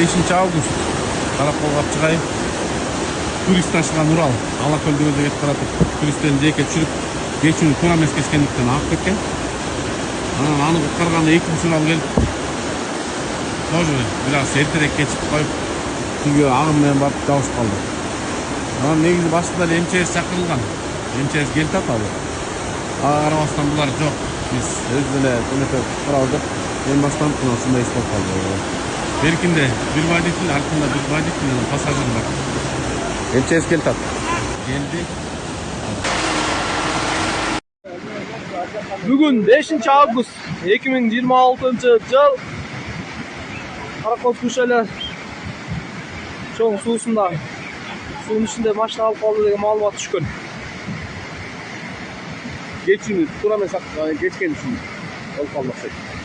5 август Караколго чыгайын. Турист ашкан Урал Алакөл дөбөдө кетип баратып, туристтердин жеке түшүрүп, кечүүнү туура эмес кескендиктен агып кеткен. Анан аны куткарганда 2 Урал келип, тоже бир аз эртерээк кечип коюп, түгө агым менен барып жабышып калды. Анан негизи башында эле МЧС чакырылган. МЧС келип атабы. Ага карабастан булар жок. Биз өз эле көмөктөп турабыз деп, эң баштан ушундай иш болуп калды. Беркинде bir водитель, артында bir водитель менен пассажир бар. МЧС келип атат. Келди. Бүгүн 5 август 2026 жыл Каракол көшелер чоң суусунда суунун ичинде машина алып калды деген маалымат түшкөн. Кечүүнү туура эмес кечкен үчүн болуп калды.